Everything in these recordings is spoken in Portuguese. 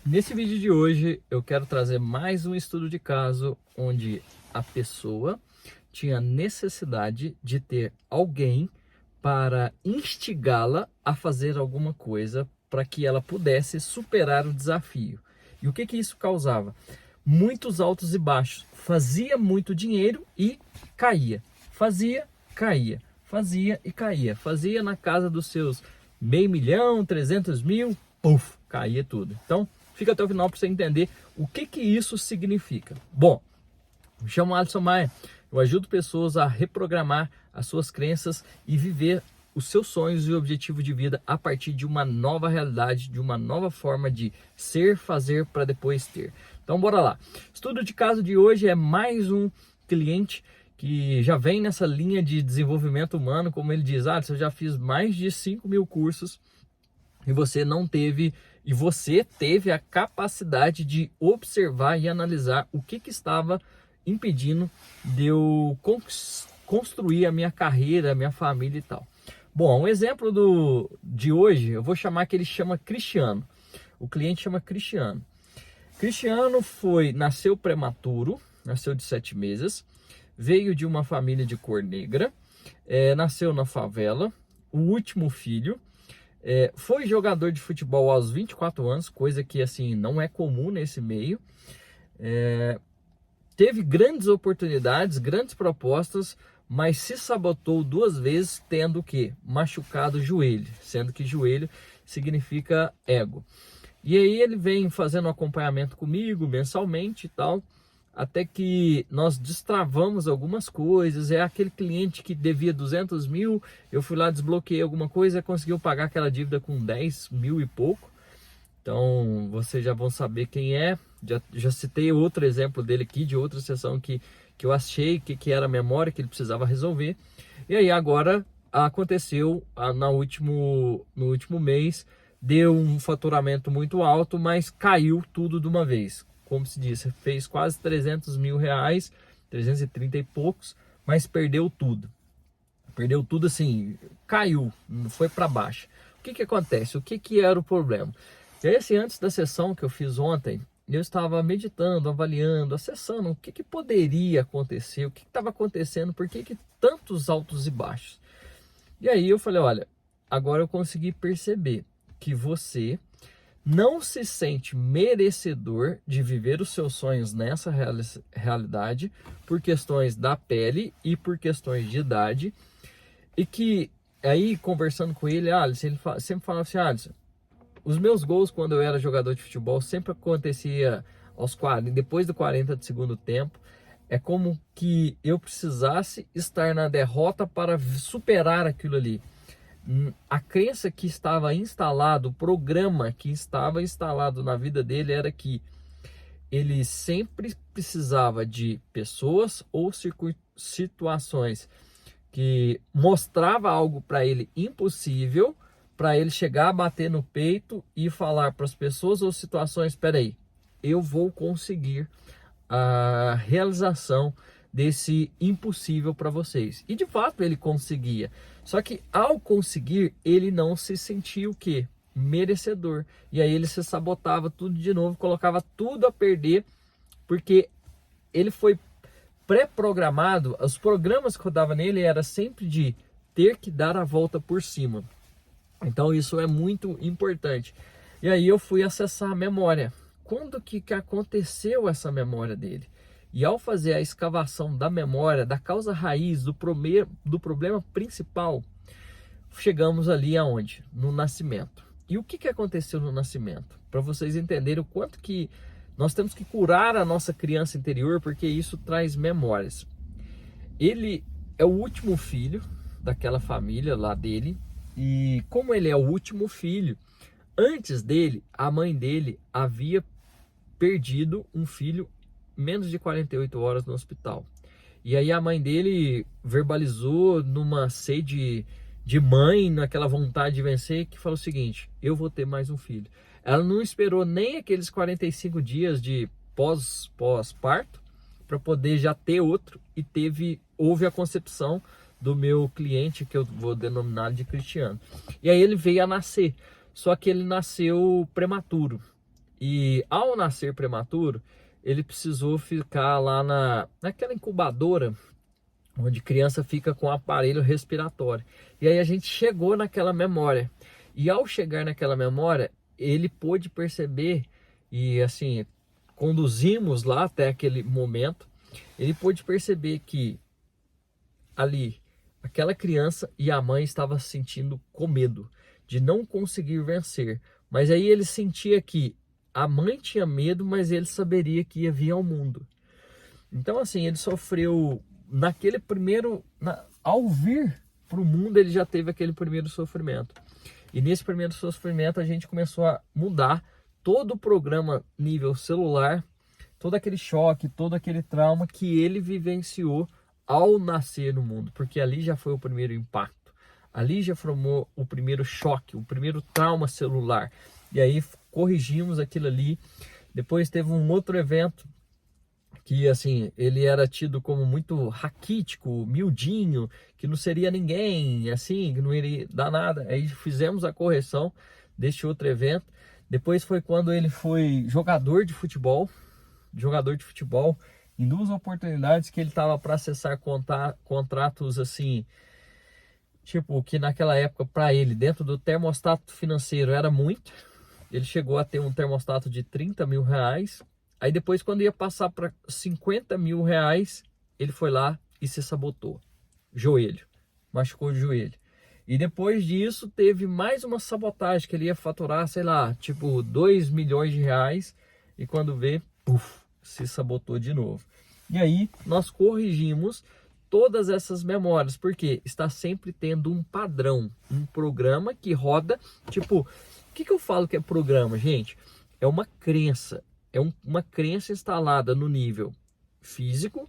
Nesse vídeo de hoje eu quero trazer mais um estudo de caso onde a pessoa tinha necessidade de ter alguém para instigá-la a fazer alguma coisa para que ela pudesse superar o desafio. E o que que isso causava? Muitos altos e baixos. Fazia muito dinheiro e caía. Fazia, caía. Fazia e caía. Fazia na casa dos seus meio milhão, 300 mil, puf, caía tudo. Então, fica até o final para você entender o que que isso significa. Bom, me chamo Alisson Maia, eu ajudo pessoas a reprogramar as suas crenças e viver os seus sonhos e objetivo de vida a partir de uma nova realidade, de uma nova forma de ser, fazer para depois ter. Então bora lá. Estudo de caso de hoje é mais um cliente que já vem nessa linha de desenvolvimento humano, como ele diz, eu já fiz mais de 5.000 cursos e você teve a capacidade de observar e analisar o que estava impedindo de eu construir a minha carreira, a minha família e tal. Bom, um exemplo de hoje, eu vou chamar que ele chama Cristiano. O cliente chama Cristiano. Cristiano nasceu prematuro, nasceu de 7 meses, veio de uma família de cor negra, nasceu na favela, o último filho, foi jogador de futebol aos 24 anos, coisa que assim não é comum nesse meio. Teve grandes oportunidades, grandes propostas, mas se sabotou 2 vezes, tendo que machucado o joelho, sendo que joelho significa ego. E aí ele vem fazendo acompanhamento comigo mensalmente e tal, até que nós destravamos algumas coisas. É aquele cliente que devia 200 mil, eu fui lá, desbloqueei alguma coisa, conseguiu pagar aquela dívida com 10 mil e pouco. Então vocês já vão saber quem é. Já citei outro exemplo dele aqui, de outra sessão que eu achei que era a memória que ele precisava resolver. E aí agora aconteceu no último mês, deu um faturamento muito alto, mas caiu tudo de uma vez. Como se disse, fez quase 300 mil reais, 330 e poucos, mas perdeu tudo. Perdeu tudo assim, caiu, foi para baixo. O que acontece? O que era o problema? E aí, assim, antes da sessão que eu fiz ontem, eu estava meditando, avaliando, acessando o que poderia acontecer, o que estava acontecendo, por que tantos altos e baixos. E aí eu falei, olha, agora eu consegui perceber que você não se sente merecedor de viver os seus sonhos nessa realidade por questões da pele e por questões de idade. E que aí, conversando com ele, Alisson, ele sempre falava assim, Alisson, os meus gols quando eu era jogador de futebol sempre acontecia aos 40, depois do 40 do segundo tempo. É como que eu precisasse estar na derrota para superar aquilo ali. A crença que estava instalado, o programa que estava instalado na vida dele era que ele sempre precisava de pessoas ou situações que mostrava algo para ele impossível, para ele chegar a bater no peito e falar para as pessoas ou situações, espera aí, eu vou conseguir a realização desse impossível para vocês. E de fato ele conseguia. Só que ao conseguir, ele não se sentia o quê? Merecedor. E aí ele se sabotava tudo de novo, colocava tudo a perder, porque ele foi pré-programado. Os programas que rodavam nele era sempre de ter que dar a volta por cima. Então isso é muito importante. E aí eu fui acessar a memória. Quando que aconteceu essa memória dele? E ao fazer a escavação da memória, da causa raiz, do problema principal, chegamos ali aonde? No nascimento. E o que aconteceu no nascimento? Para vocês entenderem o quanto que nós temos que curar a nossa criança interior, porque isso traz memórias. Ele é o último filho daquela família lá dele, e como ele é o último filho, antes dele, a mãe dele havia perdido um filho menos de 48 horas no hospital. E aí a mãe dele verbalizou numa sede de mãe, naquela vontade de vencer, que falou o seguinte, eu vou ter mais um filho. Ela não esperou nem aqueles 45 dias de pós-parto para poder já ter outro, e houve a concepção do meu cliente, que eu vou denominar de Cristiano. E aí ele veio a nascer, só que ele nasceu prematuro. E ao nascer prematuro, ele precisou ficar lá naquela incubadora, onde criança fica com o aparelho respiratório. E aí a gente chegou naquela memória. E ao chegar naquela memória, ele pôde perceber, e assim, conduzimos lá até aquele momento, ele pôde perceber que ali, aquela criança e a mãe estavam se sentindo com medo de não conseguir vencer. Mas aí ele sentia que a mãe tinha medo, mas ele saberia que ia vir ao mundo. Então assim, ele sofreu naquele primeiro, ao vir para o mundo, ele já teve aquele primeiro sofrimento. E nesse primeiro sofrimento a gente começou a mudar todo o programa nível celular, todo aquele choque, todo aquele trauma que ele vivenciou ao nascer no mundo, porque ali já foi o primeiro impacto, ali já formou o primeiro choque, o primeiro trauma celular. E aí corrigimos aquilo ali. Depois teve um outro evento que assim, ele era tido como muito raquítico, miudinho, que não seria ninguém, assim, que não iria dar nada. Aí fizemos a correção deste outro evento. Depois foi quando ele foi jogador de futebol, em duas oportunidades que ele estava para acessar contratos assim, tipo, que naquela época para ele, dentro do termostato financeiro era muito. Ele chegou a ter um termostato de 30 mil reais. Aí depois, quando ia passar para 50 mil reais, ele foi lá e se sabotou. Joelho, machucou o joelho. E depois disso, teve mais uma sabotagem, que ele ia faturar, sei lá, tipo 2 milhões de reais. E quando vê, puf, se sabotou de novo. E aí, nós corrigimos todas essas memórias, porque está sempre tendo um padrão, um programa que roda, tipo, o que eu falo que é programa, gente? É uma crença. É uma crença instalada no nível físico,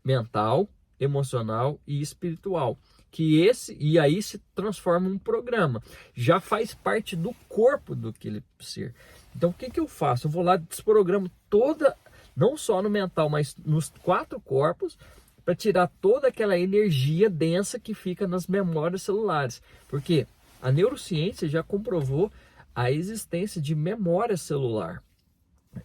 mental, emocional e espiritual. E aí se transforma em um programa. Já faz parte do corpo do aquele ser. Então o que eu faço? Eu vou lá, desprogramo toda, não só no mental, mas nos 4 corpos, para tirar toda aquela energia densa que fica nas memórias celulares. Porque a neurociência já comprovou a existência de memória celular.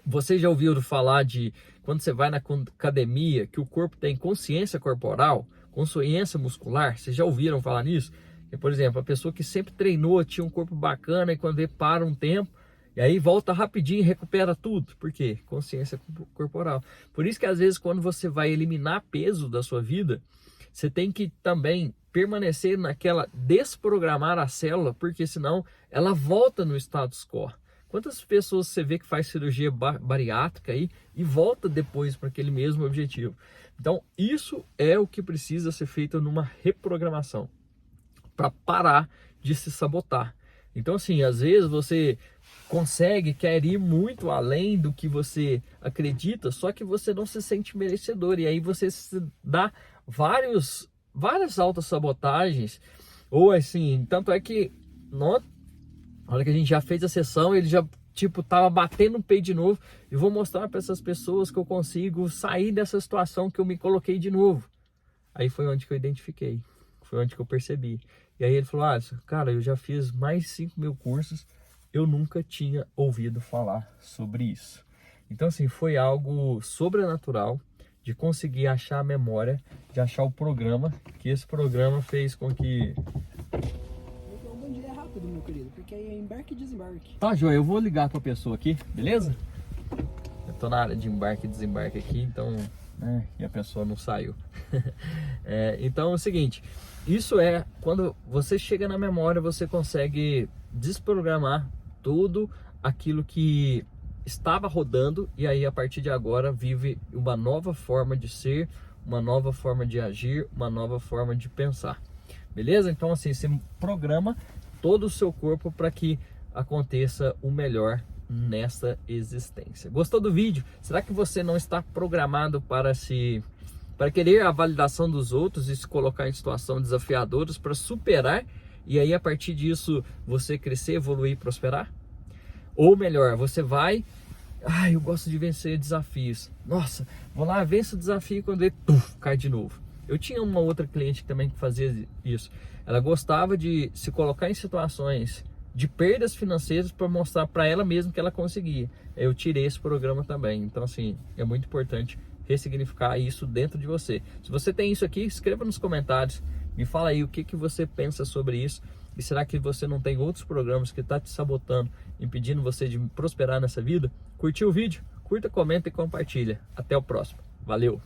Você já ouviu falar de quando você vai na academia que o corpo tem consciência corporal, consciência muscular? Vocês já ouviram falar nisso? Que, por exemplo, a pessoa que sempre treinou, tinha um corpo bacana e quando vê para um tempo, e aí volta rapidinho e recupera tudo. Por quê? Consciência corporal. Por isso que às vezes quando você vai eliminar peso da sua vida, você tem que também permanecer naquela, desprogramar a célula, porque senão ela volta no status quo. Quantas pessoas você vê que faz cirurgia bariátrica aí e volta depois para aquele mesmo objetivo? Então, isso é o que precisa ser feito numa reprogramação para parar de se sabotar. Então, assim, às vezes você quer ir muito além do que você acredita, só que você não se sente merecedor. E aí você se dá várias autossabotagens, ou assim, tanto é que na hora que a gente já fez a sessão, ele já, tipo, tava batendo no peito de novo. E vou mostrar para essas pessoas que eu consigo sair dessa situação que eu me coloquei de novo. Aí foi onde que eu identifiquei. Foi onde que eu percebi. E aí ele falou, cara, eu já fiz mais de 5 mil cursos. Eu nunca tinha ouvido falar sobre isso. Então, assim, foi algo sobrenatural de conseguir achar a memória, de achar o programa, que esse programa fez com que... Meu querido, porque aí é embarque e desembarque. Tá, joia, eu vou ligar com a pessoa aqui, beleza? Eu tô na área de embarque e desembarque aqui, então, e a pessoa não saiu. Então é o seguinte, isso é quando você chega na memória, você consegue desprogramar tudo aquilo que estava rodando e aí a partir de agora vive uma nova forma de ser, uma nova forma de agir, uma nova forma de pensar. Beleza? Então assim, você programa todo o seu corpo para que aconteça o melhor nesta existência. Gostou do vídeo? Será que você não está programado para querer a validação dos outros e se colocar em situações desafiadoras para superar e aí a partir disso você crescer, evoluir e prosperar? Ou melhor, você vai, eu gosto de vencer desafios. Nossa, vou lá, venço o desafio e quando ele cai de novo. Eu tinha uma outra cliente também que fazia isso. Ela gostava de se colocar em situações de perdas financeiras para mostrar para ela mesma que ela conseguia. Eu tirei esse programa também. Então, assim, é muito importante ressignificar isso dentro de você. Se você tem isso aqui, escreva nos comentários. Me fala aí o que você pensa sobre isso. E será que você não tem outros programas que estão te sabotando, impedindo você de prosperar nessa vida? Curtiu o vídeo? Curta, comenta e compartilha. Até o próximo. Valeu!